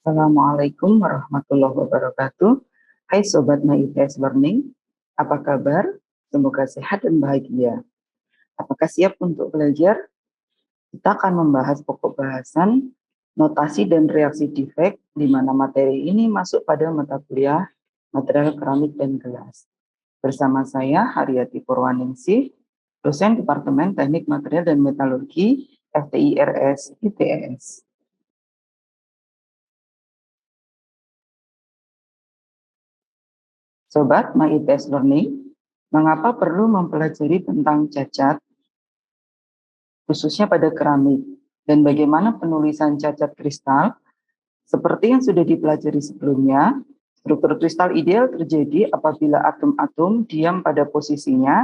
Assalamualaikum warahmatullahi wabarakatuh. Hai Sobat MyIPS Learning, apa kabar? Semoga sehat dan bahagia. Apakah siap untuk belajar? Kita akan membahas pokok bahasan notasi dan reaksi defek, di mana materi ini masuk pada mata kuliah material keramik dan gelas. Bersama saya Haryati Purwaningsih, dosen Departemen Teknik Material dan Metalurgi FTIRS ITES. Sobat MyIPS Learning, mengapa perlu mempelajari tentang cacat, khususnya pada keramik, dan bagaimana penulisan cacat kristal? Seperti yang sudah dipelajari sebelumnya, struktur kristal ideal terjadi apabila atom-atom diam pada posisinya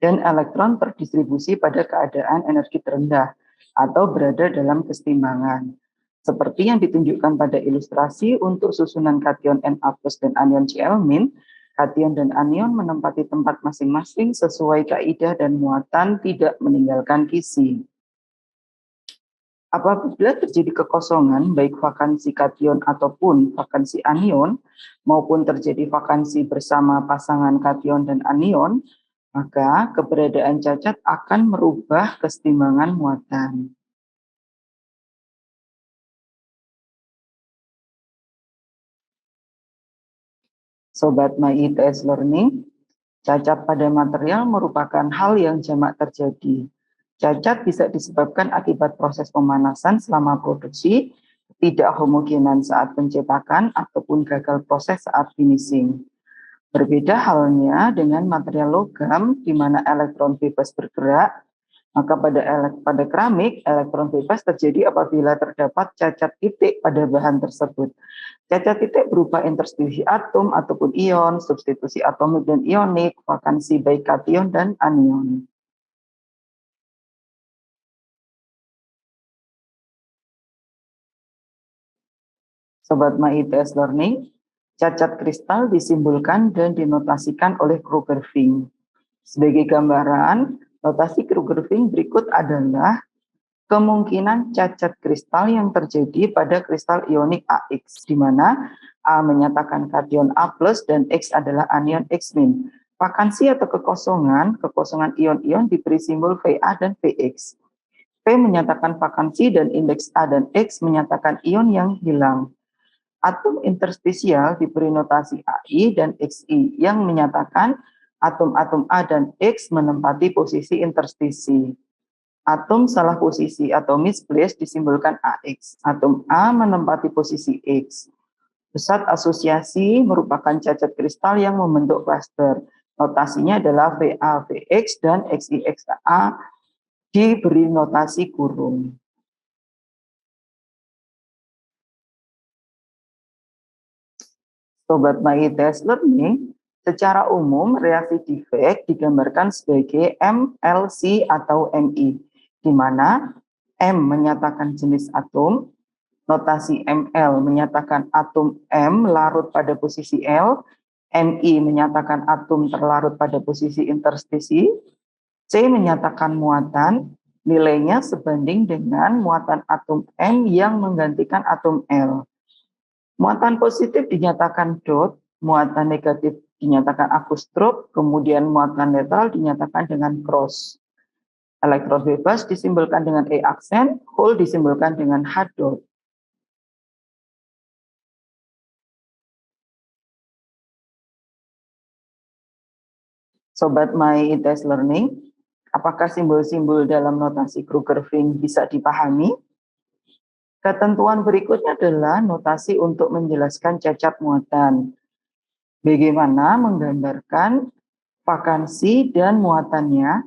dan elektron terdistribusi pada keadaan energi terendah atau berada dalam kesetimbangan. Seperti yang ditunjukkan pada ilustrasi untuk susunan kation Na+ dan anion Cl-, kation dan anion menempati tempat masing-masing sesuai kaidah dan muatan tidak meninggalkan kisi. Apabila terjadi kekosongan, baik vakansi kation ataupun vakansi anion, maupun terjadi vakansi bersama pasangan kation dan anion, maka keberadaan cacat akan merubah kesetimbangan muatan. Sobat MyITS Learning, cacat pada material merupakan hal yang jamak terjadi. Cacat bisa disebabkan akibat proses pemanasan selama produksi, tidak homogenan saat pencetakan, ataupun gagal proses saat finishing. Berbeda halnya dengan material logam, di mana elektron bebas bergerak, maka pada keramik, elektron bebas terjadi apabila terdapat cacat titik pada bahan tersebut. Cacat titik berupa interstitusi atom ataupun ion, substitusi atomik dan ionik, vakansi baik kation dan anion. Sobat MyITS Learning, cacat kristal disimbolkan dan dinotasikan oleh Kruger-Fink. Sebagai gambaran, notasi Kruger-Fink berikut adalah kemungkinan cacat kristal yang terjadi pada kristal ionik AX, di mana A menyatakan kation A+ dan X adalah anion X-. Vakansi atau kekosongan ion-ion diberi simbol Va dan Vx. V menyatakan vakansi dan indeks A dan X menyatakan ion yang hilang. Atom interstisial diberi notasi Ai dan Xi yang menyatakan atom-atom A dan X menempati posisi interstisi. Atom salah posisi atau misplace disimbolkan AX. Atom A menempati posisi X. Pusat asosiasi merupakan cacat kristal yang membentuk klaster. Notasinya adalah Va, Vx, dan Xixa diberi notasi kurung. Sobat MyITS Learning, secara umum reaksi defek digambarkan sebagai MLC atau Mi, di mana M menyatakan jenis atom, notasi Ml menyatakan atom M larut pada posisi L, Mi menyatakan atom terlarut pada posisi interstisi, C menyatakan muatan, nilainya sebanding dengan muatan atom M yang menggantikan atom L. Muatan positif dinyatakan dot, muatan negatif dinyatakan akustrop, kemudian muatan netral dinyatakan dengan cross. Elektron bebas disimbolkan dengan E aksen, hole disimbolkan dengan H dot. Sobat MyITS Learning, apakah simbol-simbol dalam notasi Kruger-Fink bisa dipahami? Ketentuan berikutnya adalah notasi untuk menjelaskan cacat muatan. Bagaimana menggambarkan vakansi dan muatannya?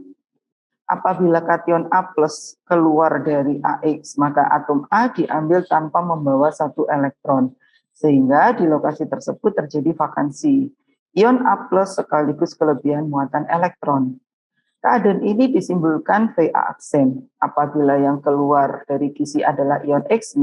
Apabila kation A+ keluar dari AX, maka atom A diambil tanpa membawa satu elektron, sehingga di lokasi tersebut terjadi vakansi. Ion A+ sekaligus kelebihan muatan elektron. Keadaan ini disimbolkan Va aksen. Apabila yang keluar dari kisi adalah ion X-,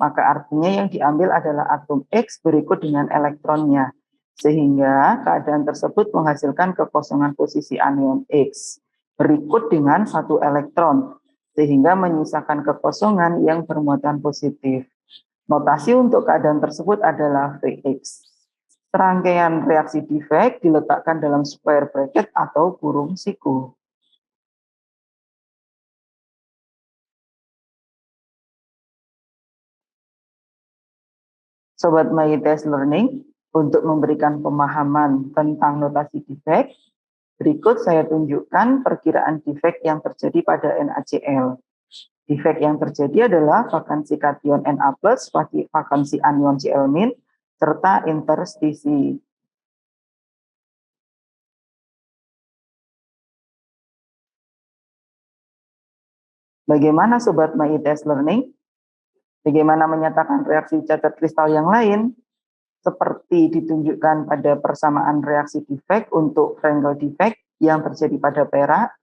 maka artinya yang diambil adalah atom X berikut dengan elektronnya. Sehingga keadaan tersebut menghasilkan kekosongan posisi anion X berikut dengan satu elektron, sehingga menyisakan kekosongan yang bermuatan positif. Notasi untuk keadaan tersebut adalah Vx. Serangkaian reaksi defect diletakkan dalam square bracket atau kurung siku. Sobat MyITS Learning, untuk memberikan pemahaman tentang notasi defect, berikut saya tunjukkan perkiraan defect yang terjadi pada NaCl. Defect yang terjadi adalah vakansi kation Na+, vakansi anion Cl-, serta interstisi. Bagaimana Sobat MyITS Learning? Bagaimana menyatakan reaksi cacat kristal yang lain? Seperti ditunjukkan pada persamaan reaksi defect untuk Frankel defect yang terjadi pada perak.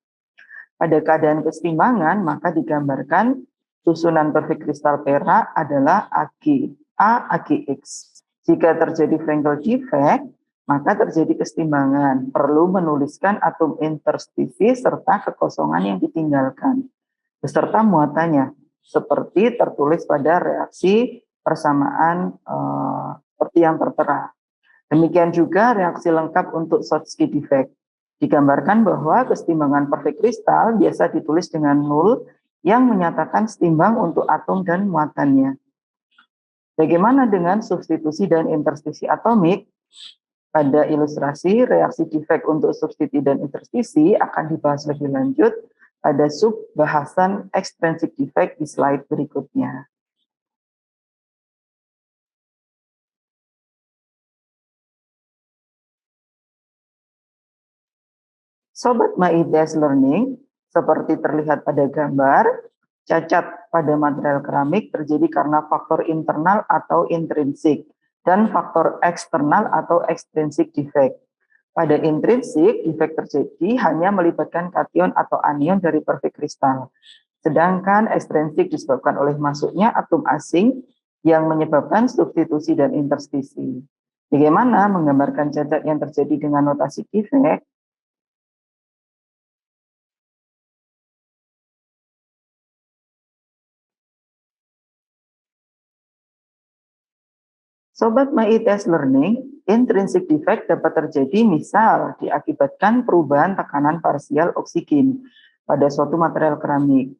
Pada keadaan kesetimbangan, maka digambarkan susunan perfect kristal perak adalah Ag, A, AgX. Jika terjadi Frankel defect, maka terjadi kesetimbangan. Perlu menuliskan atom interstisi serta kekosongan yang ditinggalkan, beserta muatannya, seperti tertulis pada reaksi persamaan seperti yang tertera. Demikian juga reaksi lengkap untuk Schottky defect. Digambarkan bahwa kesetimbangan perfect kristal biasa ditulis dengan nol yang menyatakan setimbang untuk atom dan muatannya. Bagaimana dengan substitusi dan interstisi atomik? Pada ilustrasi reaksi defect untuk substitusi dan interstisi akan dibahas lebih lanjut pada sub bahasan extrinsic defect di slide berikutnya. Sobat MyITS Learning, seperti terlihat pada gambar, cacat pada material keramik terjadi karena faktor internal atau intrinsik dan faktor eksternal atau extrinsic defect. Pada intrinsik, defect terjadi hanya melibatkan kation atau anion dari perfect kristal. Sedangkan ekstrinsik disebabkan oleh masuknya atom asing yang menyebabkan substitusi dan interstisi. Bagaimana menggambarkan cacat yang terjadi dengan notasi defect? Sobat MyITS Learning, intrinsic defect dapat terjadi misal diakibatkan perubahan tekanan parsial oksigen pada suatu material keramik.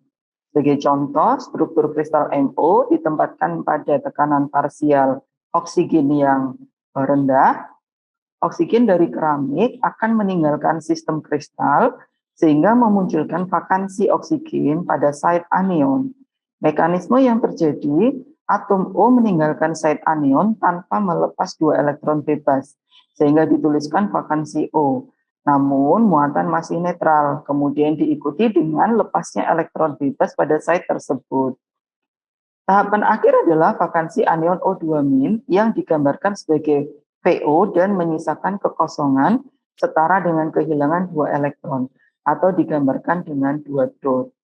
Sebagai contoh, struktur kristal MO ditempatkan pada tekanan parsial oksigen yang rendah. Oksigen dari keramik akan meninggalkan sistem kristal sehingga memunculkan vakansi oksigen pada site anion. Mekanisme yang terjadi, atom O meninggalkan site anion tanpa melepas 2 elektron bebas, sehingga dituliskan vakansi O. Namun, muatan masih netral, kemudian diikuti dengan lepasnya elektron bebas pada site tersebut. Tahapan akhir adalah vakansi anion O2- yang digambarkan sebagai VO dan menyisakan kekosongan setara dengan kehilangan 2 elektron, atau digambarkan dengan 2 dot.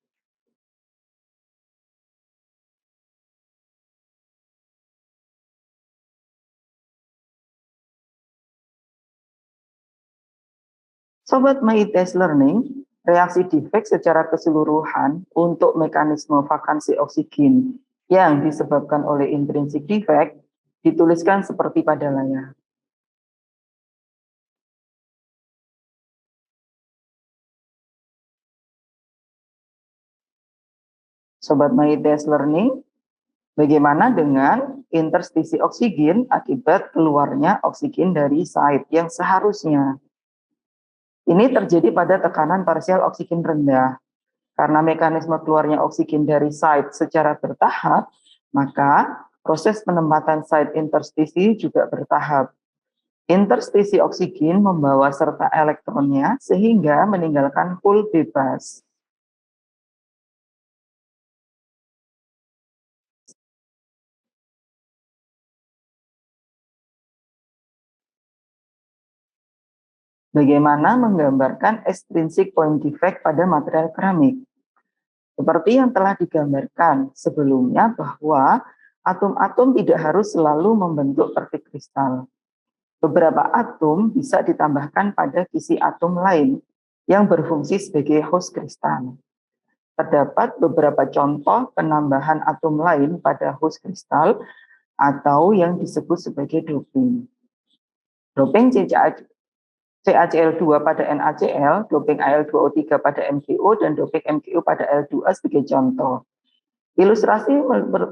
Sobat MyITS Learning, reaksi defect secara keseluruhan untuk mekanisme vakansi oksigen yang disebabkan oleh intrinsic defect dituliskan seperti pada layar. Sobat MyITS Learning, bagaimana dengan interstisi oksigen akibat keluarnya oksigen dari site yang seharusnya? Ini terjadi pada tekanan parsial oksigen rendah. Karena mekanisme keluarnya oksigen dari site secara bertahap, maka proses penempatan site interstisi juga bertahap. Interstisi oksigen membawa serta elektronnya sehingga meninggalkan hole bebas. Bagaimana menggambarkan extrinsic point defect pada material keramik? Seperti yang telah digambarkan sebelumnya bahwa atom-atom tidak harus selalu membentuk perfect kristal. Beberapa atom bisa ditambahkan pada kisi atom lain yang berfungsi sebagai host kristal. Terdapat beberapa contoh penambahan atom lain pada host kristal atau yang disebut sebagai doping. Doping CaCl2 pada NaCl, doping Al2O3 pada MgO, dan doping MgO pada Al2A sebagai contoh. Ilustrasi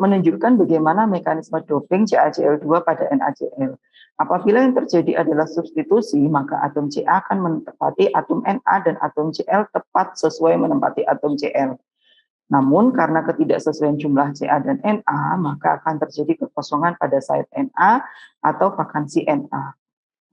menunjukkan bagaimana mekanisme doping CaCl2 pada NaCl. Apabila yang terjadi adalah substitusi, maka atom Ca akan menempati atom Na dan atom Cl tepat sesuai menempati atom Cl. Namun karena ketidaksesuaian jumlah Ca dan Na, maka akan terjadi kekosongan pada site Na atau vakansi Na.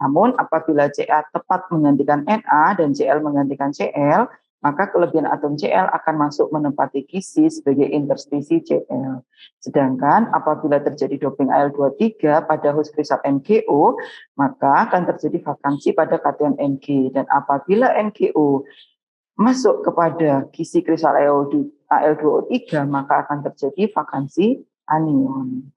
Namun apabila Ca tepat menggantikan Na dan Cl menggantikan Cl, maka kelebihan atom Cl akan masuk menempati kisi sebagai interstisi Cl. Sedangkan apabila terjadi doping Al23 pada host kristal MgO, maka akan terjadi vakansi pada kation Mg. Dan apabila MgO masuk kepada kisi kristal Al2O3, maka akan terjadi vakansi anion.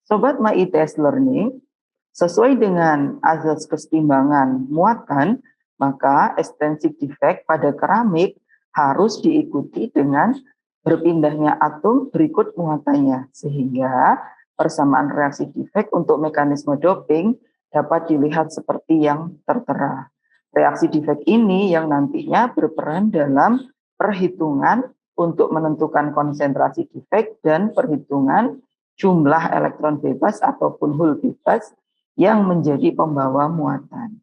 Sobat MyITS Learning, sesuai dengan azas kesetimbangan muatan, maka extrinsic defect pada keramik harus diikuti dengan berpindahnya atom berikut muatannya, sehingga persamaan reaksi defect untuk mekanisme doping dapat dilihat seperti yang tertera. Reaksi defect ini yang nantinya berperan dalam perhitungan untuk menentukan konsentrasi defect dan perhitungan jumlah elektron bebas ataupun hole bebas yang menjadi pembawa muatan.